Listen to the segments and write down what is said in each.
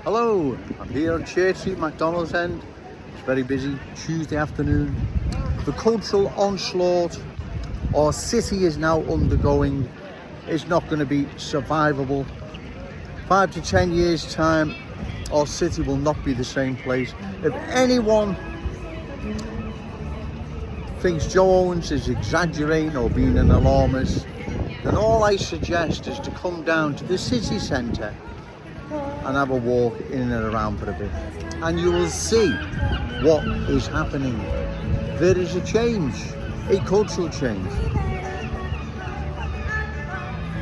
Hello, I'm here on Church Street, McDonald's end. It's very busy, Tuesday afternoon. The cultural onslaught our city is now undergoing is not going to be survivable. 5 to 10 years time, our city will not be the same place. If anyone thinks Joe Owens is exaggerating or being an alarmist, then all I suggest is to come down to the city centre and have a walk in and around for a bit, and you will see what is happening. There is a change, a cultural change.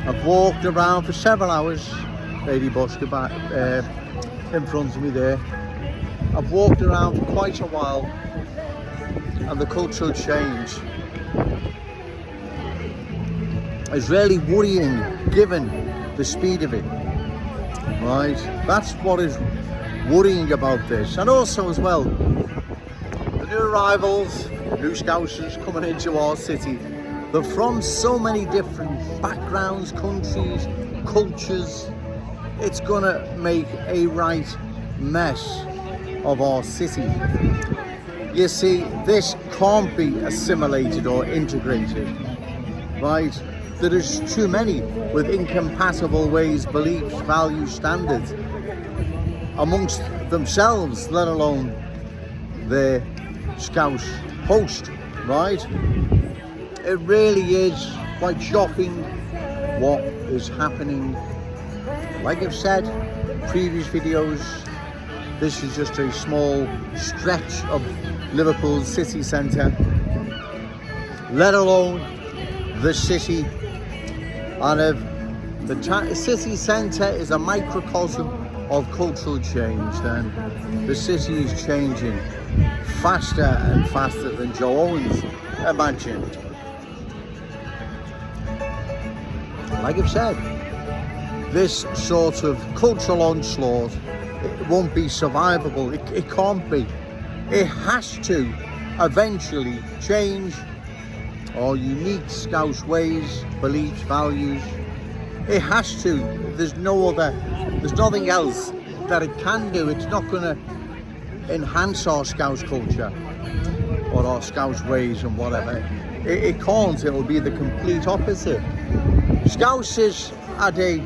I've walked around for several hours, Lady Busker back in front of me there. I've walked around for quite a while, and the cultural change is really worrying given the speed of it. Right, that's what is worrying about this. And also as well, the new arrivals, new Scousers coming into our city, they're from so many different backgrounds, countries, cultures. It's gonna make a right mess of our city. You see, this can't be assimilated or integrated, right? There is too many with incompatible ways, beliefs, values, standards amongst themselves, let alone their Scouse host, right? It really is quite shocking what is happening. Like I've said in previous videos, this is just a small stretch of Liverpool city centre, let alone the city. And if the city centre is a microcosm of cultural change, then the city is changing faster and faster than Joe Owens imagined. Like I've said, this sort of cultural onslaught, it won't be survivable. It can't be. It has to eventually change our unique Scouse ways, beliefs, values. It has to. There's nothing else that it can do. It's not going to enhance our Scouse culture or our Scouse ways and whatever. It can't. It'll be the complete opposite. Scousers had a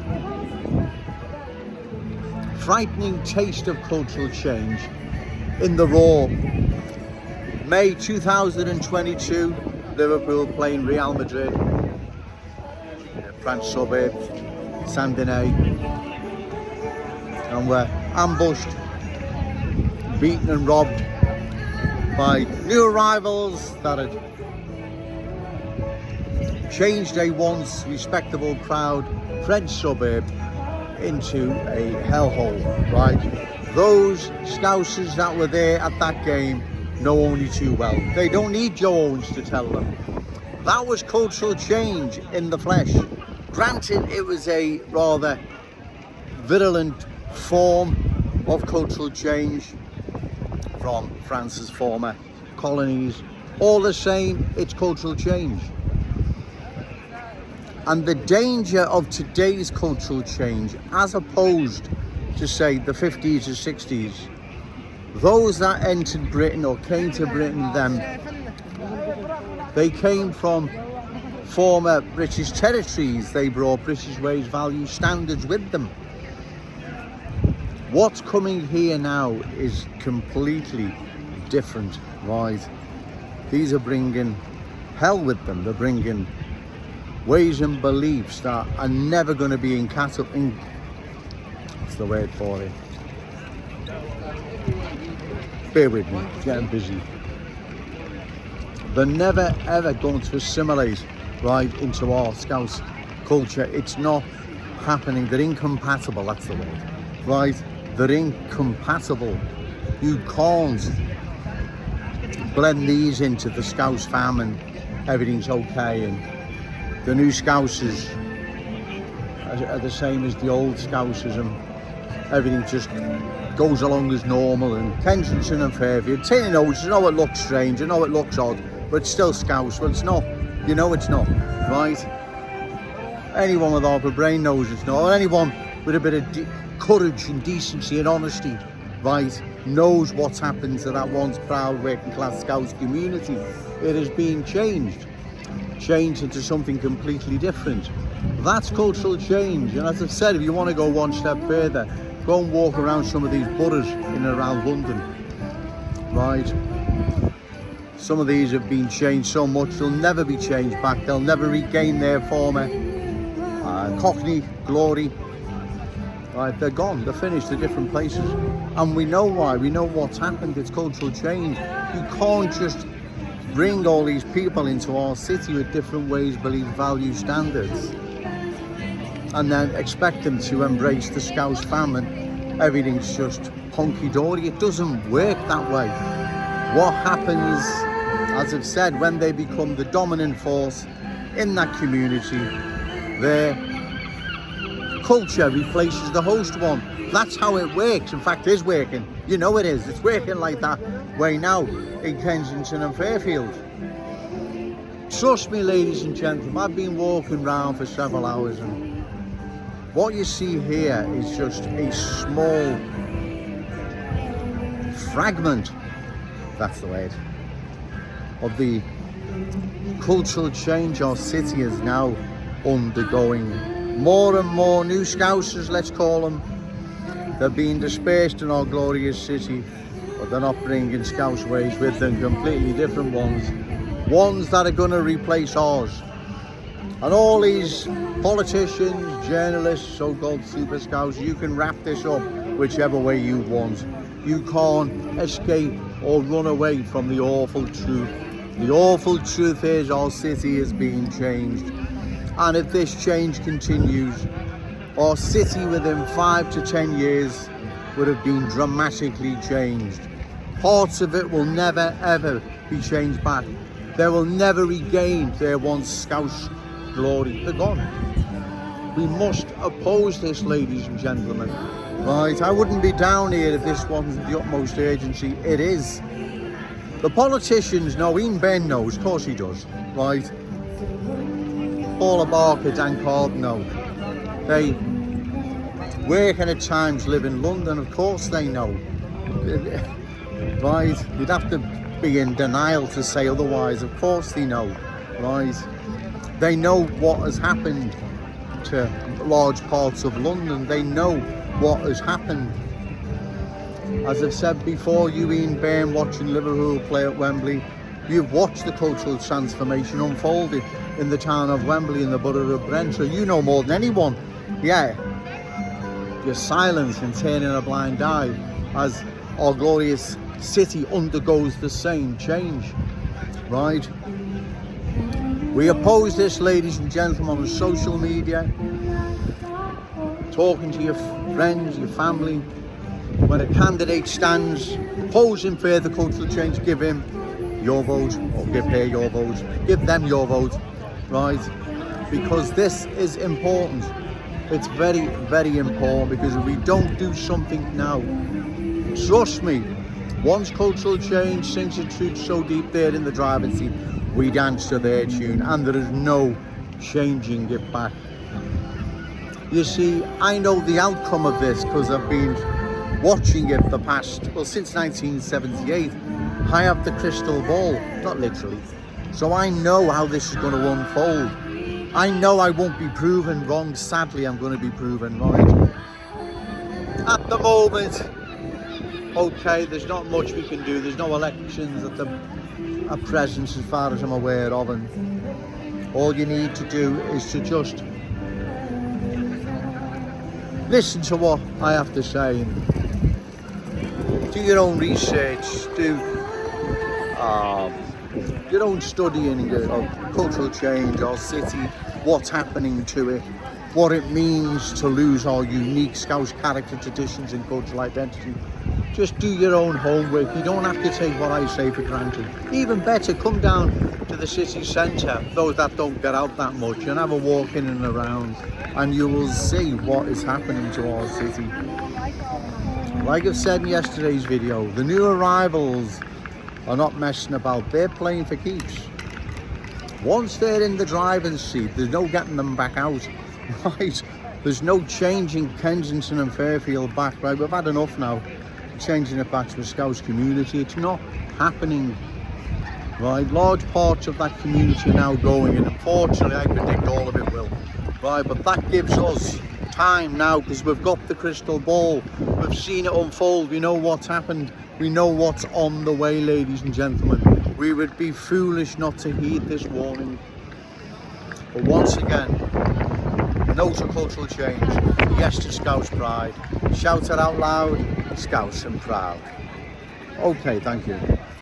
frightening taste of cultural change in the Raw. May 2022, Liverpool playing Real Madrid, French suburb, Saint-Denis, and were ambushed, beaten and robbed by new arrivals that had changed a once respectable, proud French suburb into a hellhole, right? Those Scousers that were there at that game know only too well. They don't need Joe Owens to tell them. That was cultural change in the flesh. Granted, it was a rather virulent form of cultural change from France's former colonies. All the same, it's cultural change. And the danger of today's cultural change, as opposed to, say, the 50s or 60s, those that entered Britain or came to Britain then, they came from former British territories. They brought British ways, values, standards with them. What's coming here now is completely different, right? These are bringing hell with them. They're bringing ways and beliefs that are never going to be what's the word for it? Bear with me, it's getting busy. They're never ever going to assimilate right into our Scouse culture. It's not happening. They're incompatible, that's the word, right? They're incompatible. You can't blend these into the Scouse fam and everything's okay, and the new Scousers are the same as the old Scousers, and everything just goes along as normal. And Kensington and Fairview, you know it looks strange, you know it looks odd, but it's still Scouse. Well, it's not, you know it's not, right? Anyone with half a brain knows it's not. Anyone with a bit of courage and decency and honesty, right, knows what's happened to that once proud working class Scouts community. It has been changed into something completely different. That's cultural change. And as I've said, if you want to go one step further, go and walk around some of these boroughs in and around London, right? Some of these have been changed so much they'll never be changed back. They'll never regain their former Cockney glory. Right, they're gone, they're finished, they're different places. And we know why, we know what's happened. It's cultural change. You can't just bring all these people into our city with different ways, beliefs, values, standards, and then expect them to embrace the Scouse fam and everything's just hunky-dory. It doesn't work that way. What happens, as I've said, when they become the dominant force in that community, their culture replaces the host one. That's how it works. In fact, it is working. You know it is. It's working like that way now in Kensington and Fairfield. Trust me, ladies and gentlemen, I've been walking around for several hours, and what you see here is just a small fragment, that's the word, of the cultural change our city is now undergoing. More and more new Scousers, let's call them, they're being dispersed in our glorious city, but they're not bringing Scouse ways with them, completely different ones that are going to replace ours. And all these politicians, journalists, so-called super Scouts, you can wrap this up whichever way you want. You can't escape or run away from the awful truth. The awful truth is our city is being changed. And if this change continues, our city within 5 to 10 years would have been dramatically changed. Parts of it will never ever be changed back. They will never regain their once Scouse glory. They're gone. We must oppose this, ladies and gentlemen. Right, I wouldn't be down here if this wasn't the utmost urgency. It is. The politicians know, Ian Benn knows, of course he does, right? Paula Barker, Dan Carlton know. They work and at times live in London, of course they know. Right, you'd have to be in denial to say otherwise. Of course they know, right? They know what has happened to large parts of London. They know what has happened. As I've said before, you Ian Byrne watching Liverpool play at Wembley, you've watched the cultural transformation unfolded in the town of Wembley in the borough of Brent, so you know more than anyone. Yeah, your silence and turning a blind eye as our glorious city undergoes the same change, right? We oppose this, ladies and gentlemen, on social media, talking to your friends, your family. When a candidate stands opposing further cultural change, give him your vote, or give her your vote, give them your vote, right? Because this is important. It's very, very important, because if we don't do something now, trust me, once cultural change sinks its roots so deep there in the driving seat, we dance to their tune, and there is no changing it back. You see, I know the outcome of this because I've been watching it the past, well, since 1978. I have the crystal ball, not literally. So I know how this is going to unfold. I know I won't be proven wrong. Sadly, I'm going to be proven right. At the moment, okay, there's not much we can do. There's no elections at present, as far as I'm aware of, and all you need to do is to just listen to what I have to say. Do your own research, do your own studying of cultural change, our city, what's happening to it, what it means to lose our unique Scouse character, traditions and cultural identity. Just do your own homework. You don't have to take what I say for granted. Even better, come down to the city centre, those that don't get out that much, and have a walk in and around, and you will see what is happening to our city. Like I've said in yesterday's video, the new arrivals are not messing about. They're playing for keeps. Once they're in the driver's seat, there's no getting them back out. Right? There's no changing Kensington and Fairfield back, right? We've had enough now, changing it back to a Scouts community. It's not happening, right? Large parts of that community are now going, and unfortunately I predict all of it will, right? But that gives us time now, because we've got the crystal ball, we've seen it unfold, we know what's happened, we know what's on the way, ladies and gentlemen. We would be foolish not to heed this warning. But once again, no to cultural change, yes to Scouts pride. Shout it out loud, Scouts and proud. Okay, thank you.